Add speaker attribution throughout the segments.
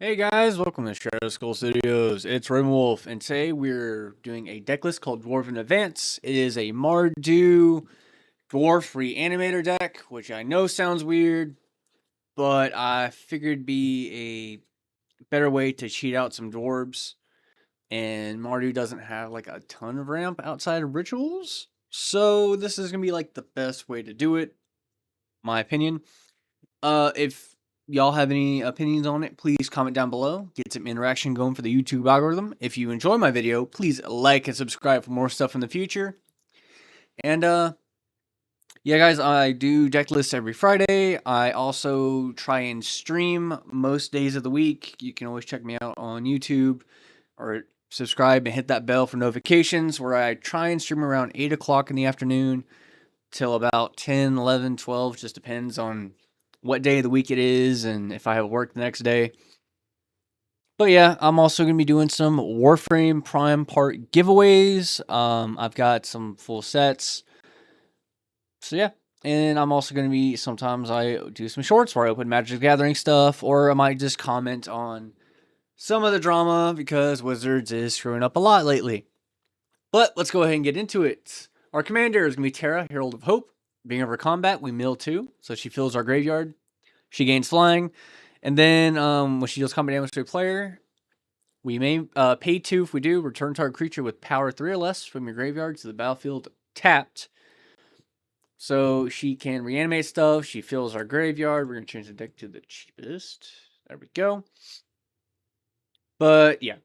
Speaker 1: Hey guys, welcome to Shadow Skull Studios. It's Wolf, and today we're doing a deck list called Dwarven Advance. It is a Mardu Dwarf Reanimator deck, which I know sounds weird, but I figured it'd be a better way to cheat out some dwarves. And Mardu doesn't have like a ton of ramp outside of rituals, so this is gonna be like the best way to do it, my opinion. If y'all have any opinions on it, please comment down below. Get some interaction going for the YouTube algorithm. If you enjoy my video, please like and subscribe for more stuff in the future. And yeah, guys, I do deck lists every Friday. I also try and stream most days of the week. You can always check me out on YouTube or subscribe and hit that bell for notifications, where I try and stream around 8 o'clock in the afternoon till about 10, 11, 12. Just depends on what day of the week it is and if I have work the next day. But yeah, I'm also going to be doing some Warframe Prime part giveaways. I've got some full sets. So yeah, and I'm also going to be, sometimes I do some shorts where I open Magic the Gathering stuff, or I might just comment on some of the drama because Wizards is screwing up a lot lately. But let's go ahead and get into it. Our commander is going to be Terra, Herald of Hope. Being over combat, we mill 2, so she fills our graveyard. She gains flying, and then when she deals combat damage to a player, we may pay 2 if we do. Return target creature with power 3 or less from your graveyard to the battlefield tapped. So she can reanimate stuff. She fills our graveyard. We're going to change the deck to the cheapest. There we go. But yeah.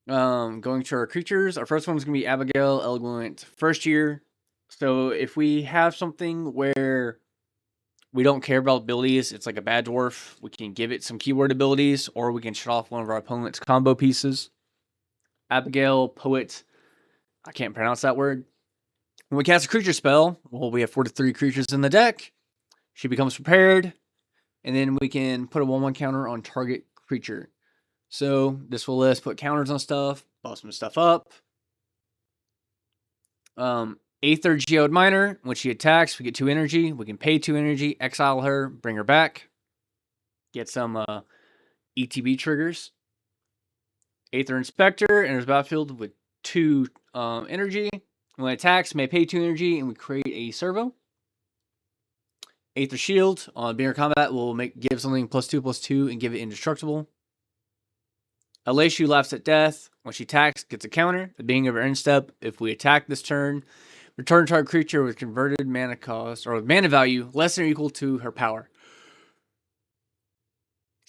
Speaker 1: Going to our creatures. Our first one is going to be Abigail, Eloquent, first year. So if we have something where we don't care about abilities, it's like a bad dwarf, we can give it some keyword abilities, or we can shut off one of our opponent's combo pieces. Abigail, Poet, I can't pronounce that word. When we cast a creature spell, well, we have 4 to 3 creatures in the deck. She becomes prepared, and then we can put a 1/1 counter on target creature. So this will let us put counters on stuff, buff some stuff up. Aether Geode Miner, when she attacks, we get 2 energy. We can pay 2 energy, exile her, bring her back. Get some ETB triggers. Aether Inspector enters battlefield with 2 energy. When it attacks, may pay 2 energy, and we create a servo. Aether Shield, on being in combat, will give something +2/+2 and give it indestructible. Alaishu Laughs at Death. When she attacks, gets a counter. At the beginning of her end step, if we attack this turn, return target creature with converted mana cost, or with mana value less than or equal to her power.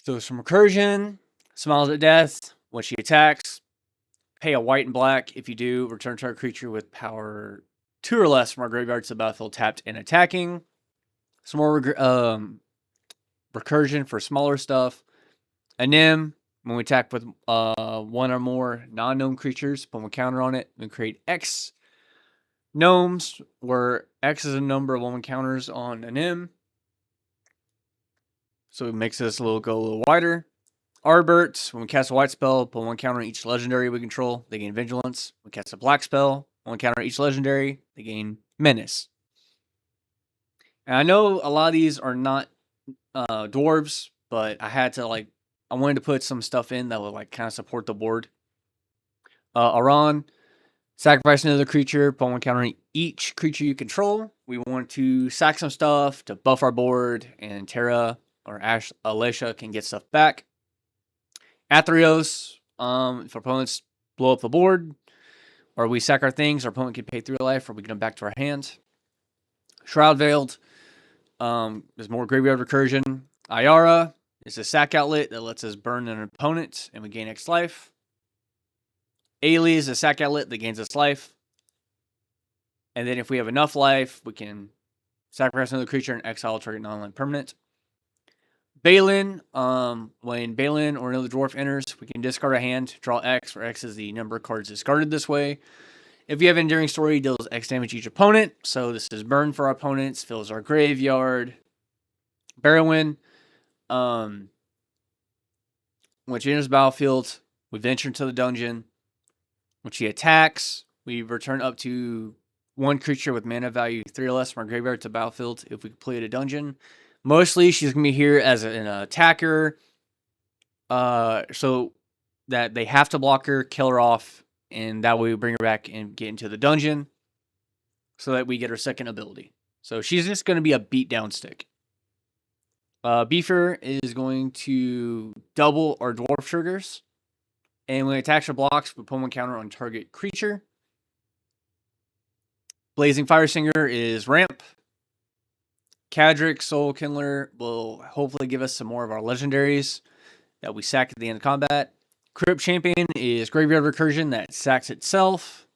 Speaker 1: So some recursion, Smiles at Death. When she attacks, pay a white and black. If you do, return target creature with power 2 or less from our graveyard to the battlefield tapped and attacking. Some more recursion for smaller stuff. A Nim. When we attack with 1 or more non-gnome creatures, put 1 counter on it, we create X gnomes, where X is a number of 1/1 counters on an M. So it makes this go a little wider. Arbert, when we cast a white spell, put 1 counter on each legendary we control, they gain Vigilance. When we cast a black spell, 1 counter on each legendary, they gain Menace. And I know a lot of these are not dwarves, but I had to I wanted to put some stuff in that would kind of support the board. Aran, sacrifice another creature, put 1 counter on each creature you control. We want to sack some stuff to buff our board, and Terra or Alicia can get stuff back. Athreos, if our opponents blow up the board, or we sack our things, our opponent can pay 3 life, or we get them back to our hand. Shroud Veiled, there's more graveyard recursion. Ayara is a sack outlet that lets us burn an opponent, and we gain X life. Ailey is a sack outlet that gains us life. And then if we have enough life, we can sacrifice another creature and exile target non-land permanent. Balin, when Balin or another dwarf enters, we can discard a hand, draw X, where X is the number of cards discarded this way. If you have Enduring Story, deals X damage each opponent. So this is burn for our opponents, fills our graveyard. Barrowin, when she enters the battlefield, we venture into the dungeon. When she attacks, we return up to 1 creature with mana value 3 or less from our graveyard to battlefield if we complete a dungeon. Mostly, she's going to be here as an attacker, So that they have to block her, kill her off, and that way we bring her back and get into the dungeon so that we get her second ability. So she's just going to be a beatdown stick. Beefer is going to double our dwarf triggers. And when it attacks or blocks, we put one counter on target creature. Blazing Fire Singer is ramp. Cadric Soul Kindler will hopefully give us some more of our legendaries that we sack at the end of combat. Crypt Champion is Graveyard Recursion that sacks itself.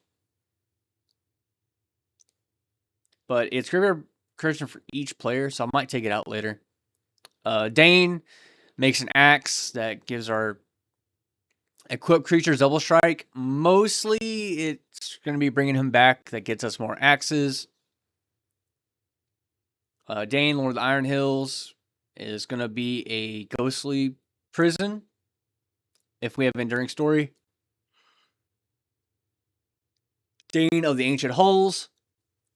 Speaker 1: But it's Graveyard Recursion for each player, so I might take it out later. Dane makes an axe that gives our equipped creatures double strike. Mostly it's going to be bringing him back that gets us more axes. Dane, Lord of the Iron Hills, is going to be a ghostly prison if we have Enduring Story. Dane of the Ancient Hulls.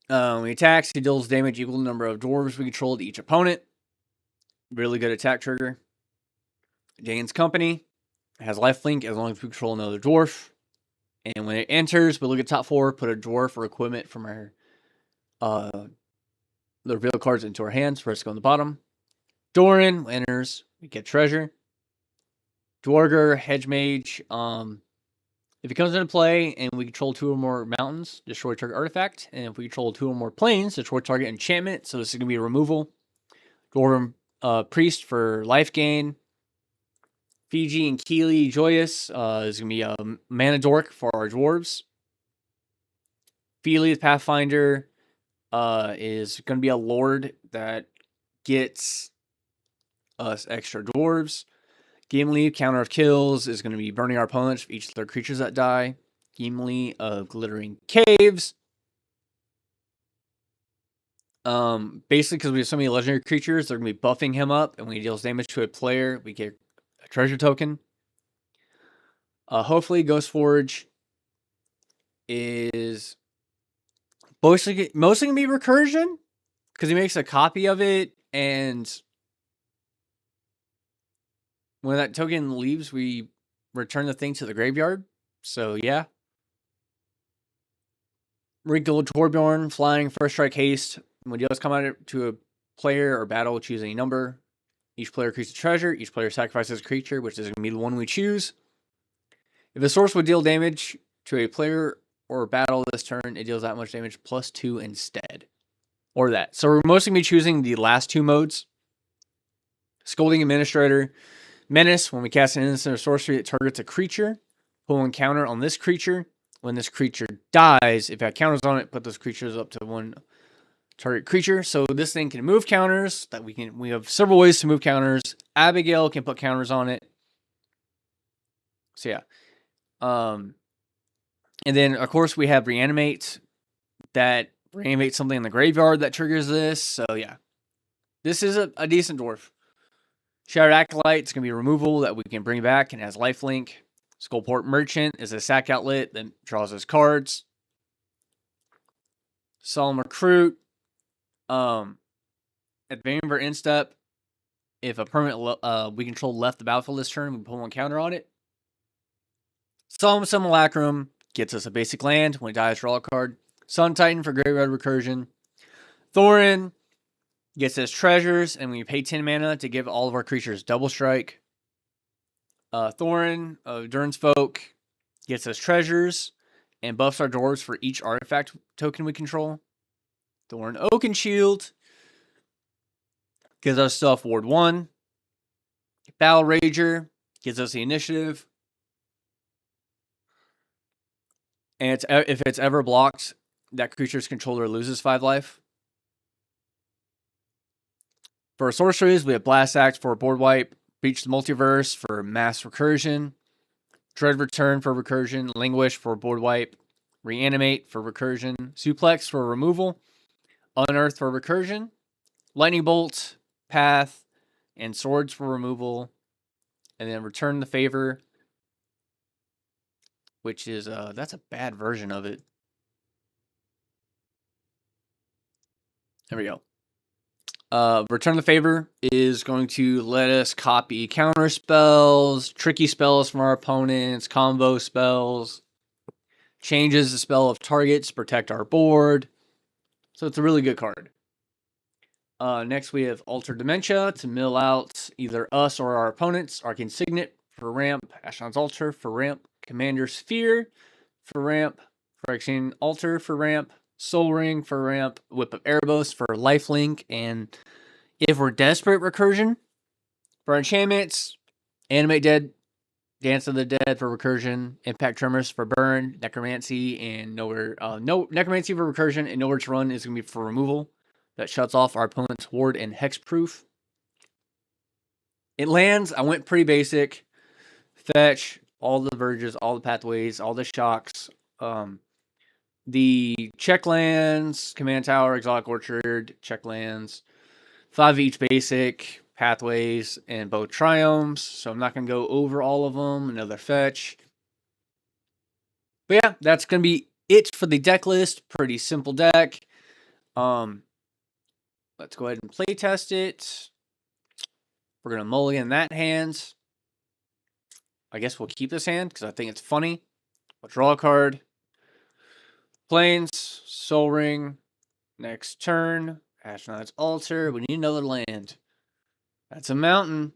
Speaker 1: When he attacks, he deals damage equal to the number of dwarves we control to each opponent. Really good attack trigger. Dane's Company has lifelink as long as we control another dwarf. And when it enters, we look at top 4, put a dwarf or equipment from our the reveal cards into our hands. First go on the bottom. Doran enters, we get treasure. Dwarger, Hedge Mage. If it comes into play and we control 2 or more mountains, destroy target artifact. And if we control 2 or more planes, destroy target enchantment. So this is going to be a removal. Dwarven Priest for life gain. Fiji and Keely Joyous is going to be a mana dork for our dwarves. Feely Pathfinder is going to be a lord that gets us extra dwarves. Gimli, Counter of Kills, is going to be burning our opponents for each of their creatures that die. Gimli of Glittering Caves. Basically, because we have so many legendary creatures, they're going to be buffing him up, and when he deals damage to a player, we get a treasure token. Hopefully, Ghost Forge is mostly going to be recursion, because he makes a copy of it, and when that token leaves, we return the thing to the graveyard. So, yeah. Wrinkled Torbjorn, flying, first strike haste. When deals come out to a player or battle, choose any number. Each player creates a treasure. Each player sacrifices a creature, which is going to be the one we choose. If a source would deal damage to a player or battle this turn, it deals that much damage plus 2 instead. Or that. So we're mostly going to be choosing the last 2 modes. Scolding Administrator. Menace, when we cast an instant or sorcery, it targets a creature. Pull one counter on this creature. When this creature dies, if it had counters on it, put those creatures up to 1 target creature. So this thing can move counters. We have several ways to move counters. Abigail can put counters on it. So yeah. And then of course we have Reanimate that reanimates something in the graveyard that triggers this. So yeah. This is a decent dwarf. Shattered Acolyte is going to be a removal that we can bring back and has lifelink. Skullport Merchant is a sack outlet that draws us cards. Solemn Recruit. At the beginning of our end step, if a permanent we control left the battlefield this turn, we put 1 counter on it. Solemn Simulacrum gets us a basic land. When it dies, draw a card. Sun Titan for Graveyard Recursion. Thorin gets us treasures, and we pay 10 mana to give all of our creatures double strike. Thorin of Durn's Folk gets us treasures and buffs our dwarves for each artifact token we control. Thorin Oakenshield gives us stuff Ward 1. Battle Rager gives us the initiative. And if it's ever blocked, that creature's controller loses 5 life. For sorceries, we have Blast Act for board wipe, Breach the Multiverse for mass recursion, Dread Return for recursion, Languish for board wipe, Reanimate for recursion, Suplex for removal, Unearth for recursion, Lightning Bolt, Path, and Swords for removal, and then Return the Favor, which is, that's a bad version of it. There we go. Return the Favor is going to let us copy counter spells, tricky spells from our opponents, combo spells, changes the spell of targets, protect our board. So it's a really good card. Next we have Alter Dementia to mill out either us or our opponents. Arcane Signet for ramp, Ashnod's Altar for ramp, Commander Sphere for ramp, Phyrexian Altar for ramp, Soul Ring for ramp, Whip of Erebos for lifelink, and if we're desperate, Recursion for enchantments, Animate Dead, Dance of the Dead for recursion, Impact Tremors for burn, Necromancy, and Necromancy for recursion, and Nowhere to Run is going to be for removal. That shuts off our opponent's ward and hexproof. It lands. I went pretty basic. Fetch, all the verges, all the pathways, all the shocks. The check lands, Command Tower, Exotic Orchard, check lands. 5 each basic, pathways, and both triumphs. So I'm not going to go over all of them. Another fetch. But yeah, that's going to be it for the deck list. Pretty simple deck. Let's go ahead and play test it. We're going to mulligan that hand. I guess we'll keep this hand because I think it's funny. We'll draw a card. Plains, Soul Ring. Next turn, Ashnod's Altar. We need another land. That's a mountain.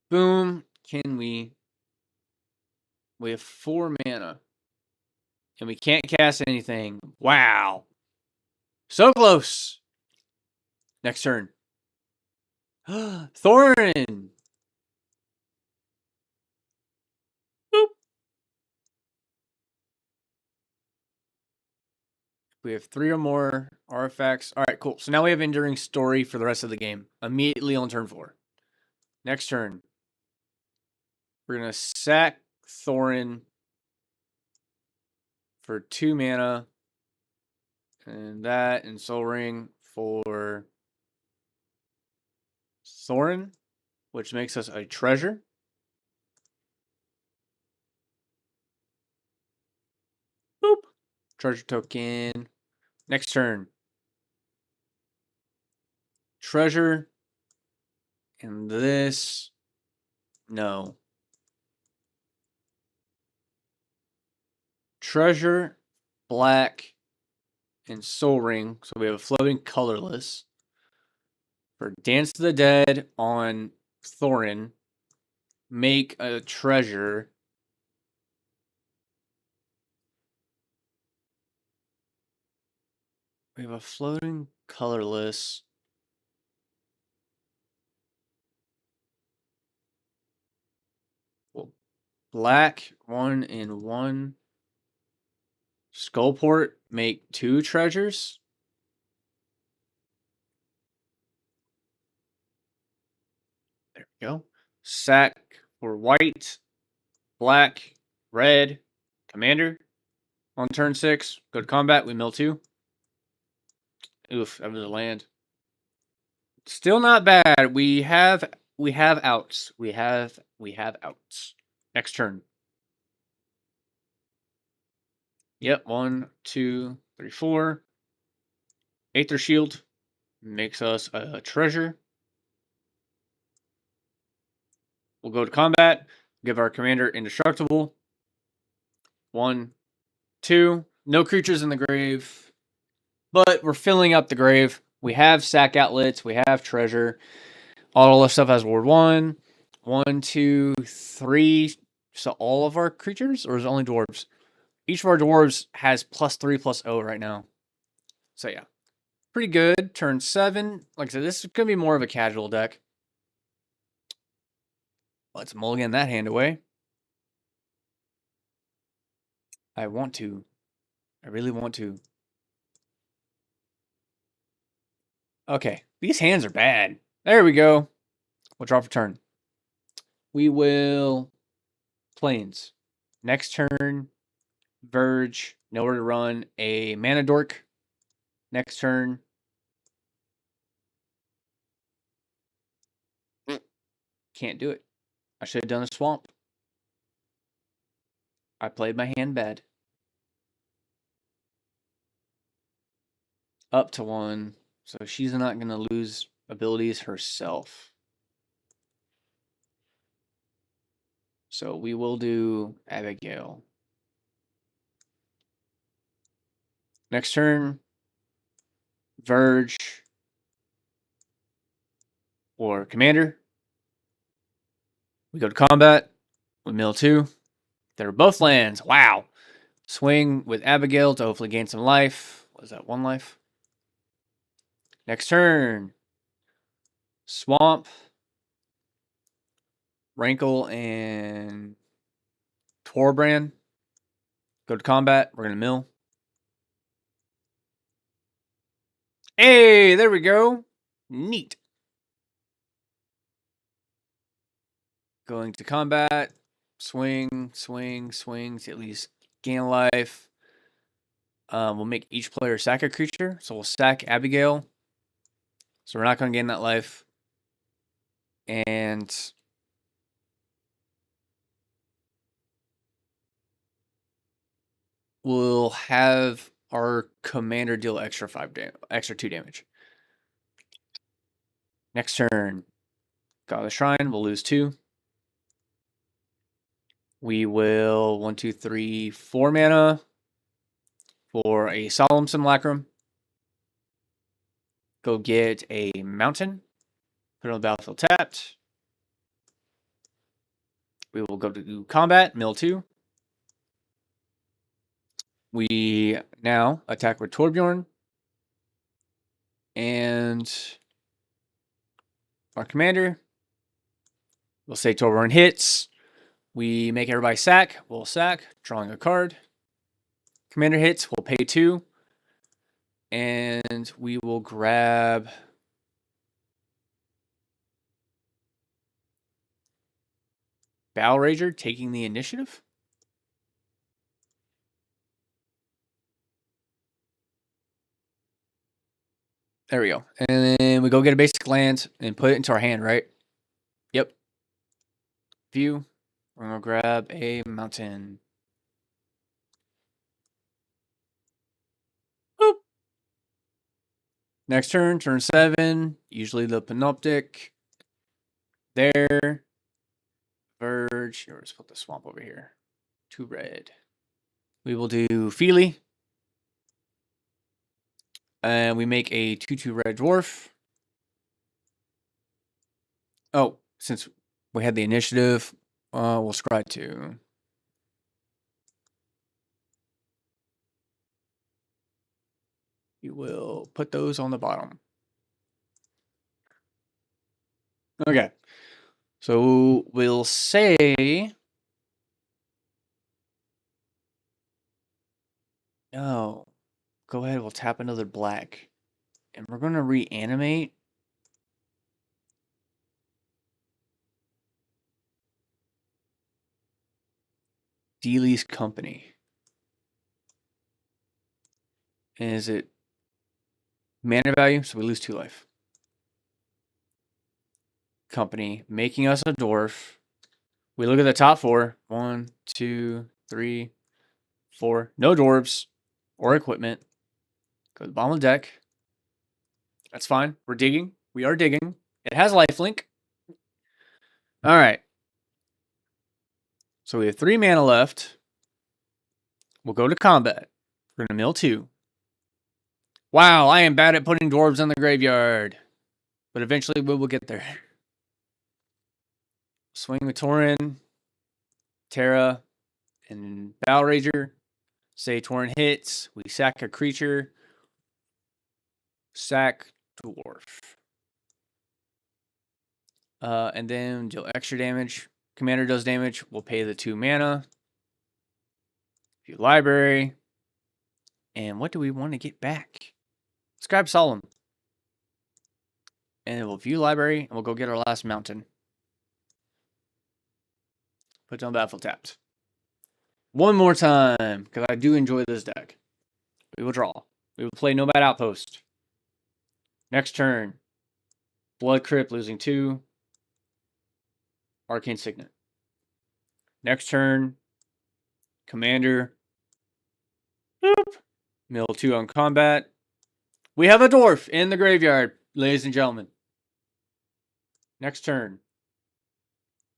Speaker 1: Boom. We have 4 mana. And we can't cast anything. Wow. So close. Next turn. Thorin. Boop. We have 3 or more artifacts. All right, cool. So now we have Enduring Story for the rest of the game. Immediately on turn 4. Next turn. We're going to sack Thorin for 2 mana. And that and Soul Ring for Thorin, which makes us a treasure. Boop. Treasure token. Next turn. Treasure. And this. No. Treasure. Black. And Soul Ring. So we have a floating colorless. For Dance to the Dead on Thorin. Make a treasure. We have a floating colorless. Well, black 1 and 1. Skullport, make 2 treasures. There we go. Sack for white, black, red, commander. On turn 6, go to combat, we mill 2. Oof, that was a land. Still not bad. We have outs. We have outs. Next turn. Yep, 1, 2, 3, 4. Aether Shield makes us a treasure. We'll go to combat. Give our commander indestructible. 1, 2. No creatures in the grave. But we're filling up the grave. We have sack outlets. We have treasure. All the stuff has ward 1. 1, 2, 3. So all of our creatures? Or is it only dwarves? Each of our dwarves has +3/+0 right now. So yeah. Pretty good. Turn 7. Like I said, this is going to be more of a casual deck. Let's mulligan that hand away. I want to. I really want to. Okay. These hands are bad. There we go. We'll draw for turn. We will Plains. Next turn, Verge. Nowhere to Run. A Mana Dork. Next turn. Can't do it. I should have done a Swamp. I played my hand bad. Up to 1. So she's not going to lose abilities herself. So we will do Abigail. Next turn, Verge or Commander. We go to combat with mill 2. They're both lands. Wow. Swing with Abigail to hopefully gain some life. Was that 1 life? Next turn, Swamp, Rankle, and Torbrand. Go to combat. We're going to mill. Hey, there we go. Neat. Going to combat. Swing, swing, swing to at least gain a life. We'll make each player sack a creature. So we'll sack Abigail. So we're not going to gain that life. And we'll have our commander deal extra 2 damage. Next turn, got the Shrine. We'll lose 2. We will 1, 2, 3, 4 mana for a Solemn Simulacrum. Go get a Mountain. Put it on the battlefield tapped. We will go to combat, mill 2. We now attack with Torbjorn. And our commander. We'll say Torbjorn hits. We make everybody sack. We'll sack, drawing a card. Commander hits. We'll pay 2. And we will grab Battle Rager, taking the initiative. There we go. And then we go get a basic land and put it into our hand, right? Yep. View. We're going to grab a Mountain. Boop. Next turn, turn 7. Usually the Panoptic. There. Verge. Or let's put the Swamp over here. 2 red. We will do Feely. And we make a 2/2 red dwarf. Oh, since we had the initiative, we'll scry 2. We will put those on the bottom. Okay. So we'll say... No. Go ahead, we'll tap another black. And we're going to reanimate. Dealey's Company. And is it mana value? So we lose 2 life. Company, making us a dwarf. We look at the top 4. 1, 2, 3, 4. No dwarves or equipment. Go to the bottom of the deck. That's fine. We're digging. We are digging. It has lifelink. All right. So we have 3 mana left. We'll go to combat. We're going to mill 2. Wow, I am bad at putting dwarves in the graveyard. But eventually we will get there. Swing with Tauren, Terra, and Battle Rager. Say Tauren hits. We sack a creature. Sack dwarf. And then deal extra damage. Commander does damage. We'll pay the 2 mana. View library. And what do we want to get back? Let's grab Solemn. And we'll view library. And we'll go get our last Mountain. Put it on battlefield tapped. One more time. Because I do enjoy this deck. We will draw. We will play Nomad Outpost. Next turn. Blood Crypt losing 2. Arcane Signet. Next turn. Commander. Boop. Mill 2 on combat. We have a dwarf in the graveyard, ladies and gentlemen. Next turn.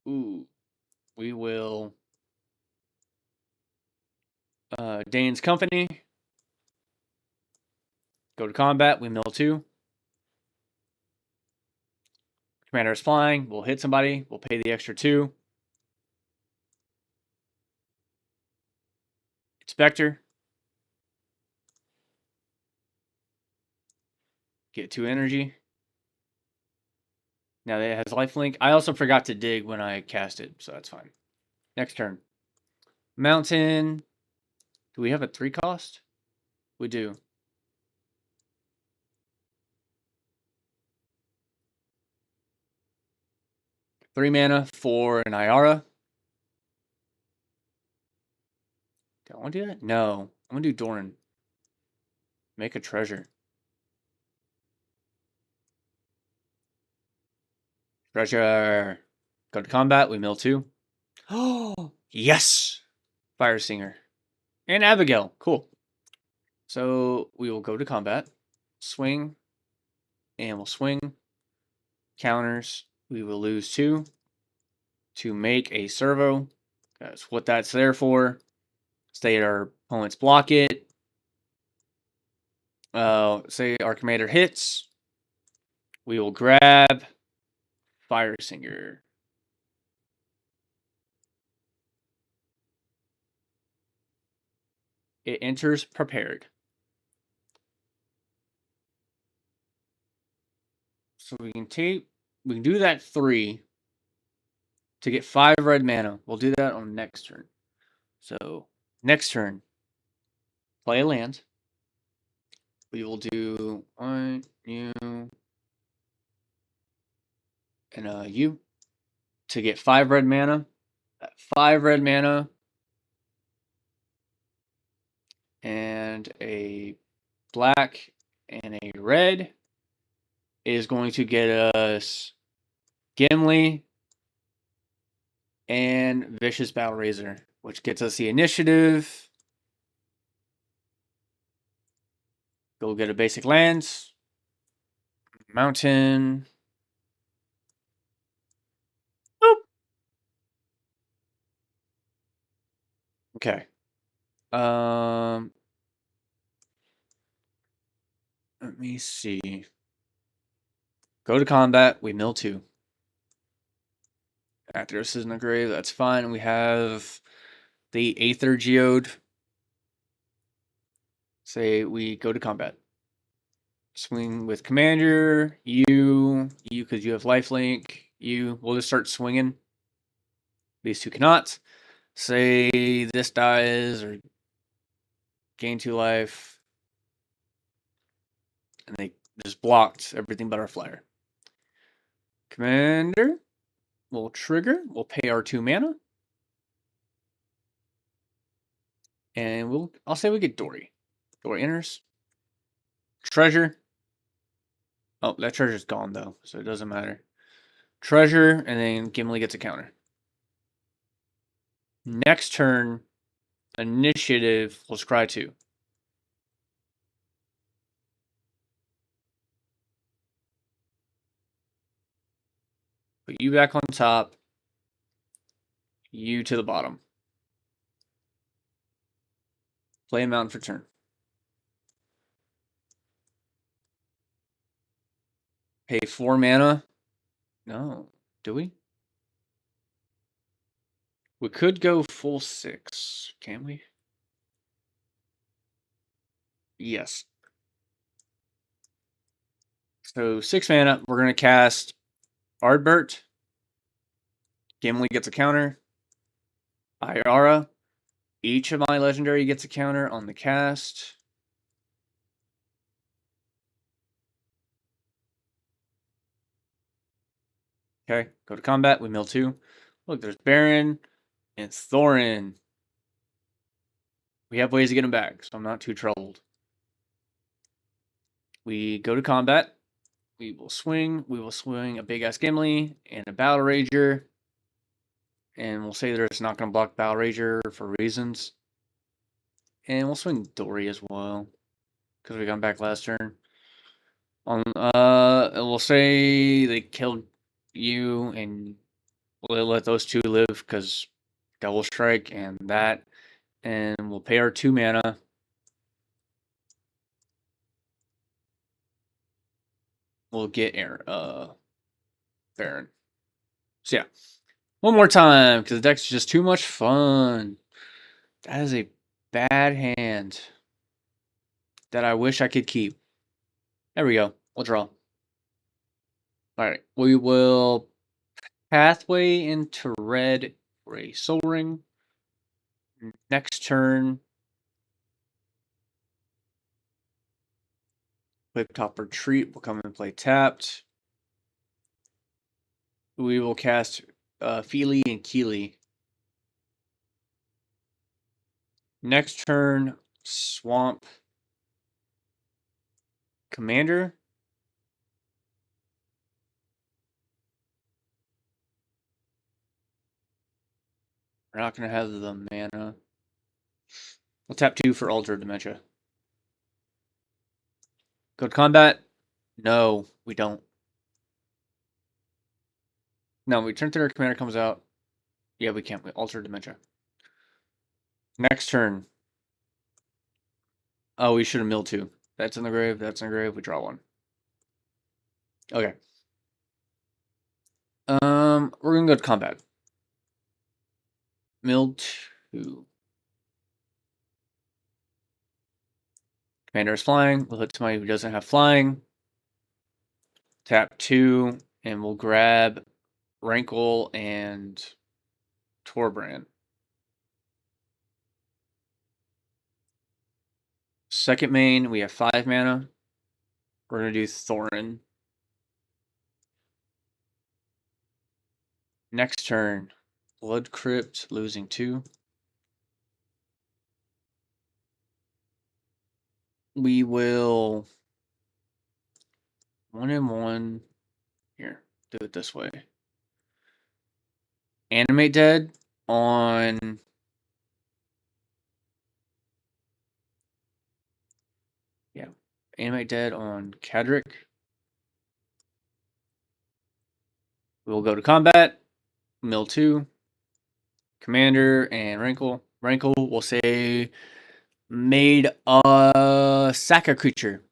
Speaker 1: Ooh. We will... Dane's Company. Go to combat. We mill 2. Commander is flying. We'll hit somebody. We'll pay the extra 2. Inspector. Get 2 energy. Now that it has lifelink. I also forgot to dig when I cast it, so that's fine. Next turn. Mountain. Do we have a 3 cost? We do. Three mana for an Iara. Do I want to do that? No. I'm going to do Doran. Make a treasure. Treasure. Go to combat. We mill 2. Oh, yes! Fire Singer. And Abigail. Cool. So we will go to combat. Swing. And we'll swing. Counters. We will lose 2 to make a servo. That's what that's there for. Say our opponents block it. Say our commander hits. We will grab Fire Singer. It enters prepared. So we can do that 3 to get 5 red mana. We'll do that on next turn. So next turn, play a land. We will do 1, U, and a U to get 5 red mana. That 5 red mana and a black and a red is going to get us Gimli and Vicious Battle Razor, which gets us the initiative. Go get a basic lands. Mountain. Boop. Okay. Let me see. Go to combat. We mill 2. After this is in the grave, that's fine. We have the Aether Geode. Say we go to combat. Swing with commander. You because you have lifelink. We'll just start swinging. These 2 cannot. Say this dies or gain 2 life. And they just blocked everything but our flyer. Commander will trigger. We'll pay our 2 mana. And I'll say we get Dory. Dory enters. Treasure. Oh, that treasure's gone though, so it doesn't matter. Treasure, and then Gimli gets a counter. Next turn, initiative, we'll scry 2. Put you back on top. You to the bottom. Play a mountain for turn. Pay 4 mana. No. Do we? We could go full 6. Can we? Yes. So 6 mana. We're going to cast Ardbert. Gimli gets a counter. Iara. Each of my legendary gets a counter on the cast. Okay, go to combat. We mill 2. Look, there's Baron and Thorin. We have ways to get him back, so I'm not too troubled. We go to combat. We will swing. We will swing a big ass Gimli and a Battle Rager. And we'll say there's not going to block Battle Rager for reasons. And we'll swing Dory as well, because we got back last turn. We'll say they killed you, and we'll let those two live because Devil Strike and that, and we'll pay our 2 mana. We'll get Baron. So yeah, one more time because the deck's just too much fun. That is a bad hand that I wish I could keep. There we go. We'll draw. All right, we will pathway into red for a Soul Ring. Next turn, Quick Top Retreat will come and play tapped. We will cast Feely and Keely. Next turn, Swamp Commander. We're not going to have the mana. We'll tap 2 for Alter Dementia. Go to combat. No, we don't. No, we turn 3, our commander comes out. Yeah, we can't. We Alter Dementia. Next turn. Oh, we should have milled 2. That's in the grave. That's in the grave. We draw 1. Okay. We're gonna go to combat. Mill 2. Commander is flying. We'll hit somebody who doesn't have flying. Tap 2, and we'll grab Rankle and Torbrand. Second main, we have 5 mana. We're gonna do Thorin. Next turn, Blood Crypt, losing 2. We will 1-1. Here, do it this way. Animate Dead on Animate Dead on Cadric. We will go to combat. Mill 2. Commander and Rankle. Rankle will say made a sack a creature.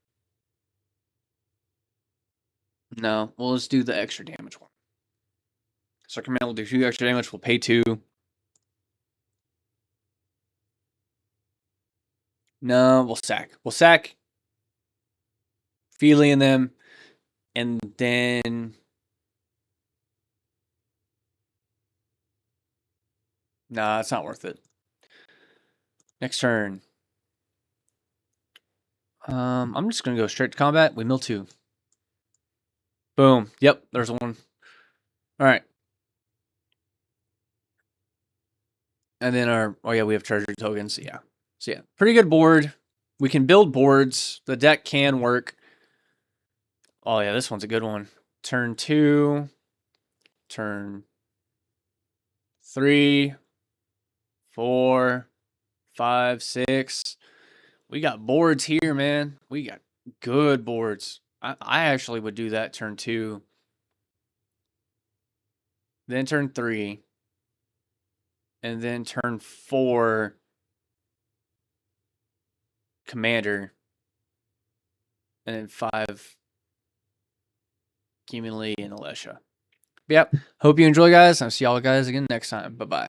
Speaker 1: No, we'll just do the extra damage one. So commander will do 2 extra damage. We'll pay 2. No, we'll sack. We'll sack Feely in them, and then nah, it's not worth it. Next turn. I'm just gonna go straight to combat. We mill 2. Boom. Yep, there's 1. All right. And then we have treasure tokens. Yeah. So yeah, pretty good board. We can build boards. The deck can work. Oh yeah, this one's a good one. Turn 2. Turn 3. 4. 5. 6. We got boards here, man. We got good boards. I actually would do that turn 2. Then turn 3. And then turn 4. Commander. And then 5. Gimli and Alesha. Yep. Hope you enjoy, guys. I'll see y'all guys again next time. Bye-bye.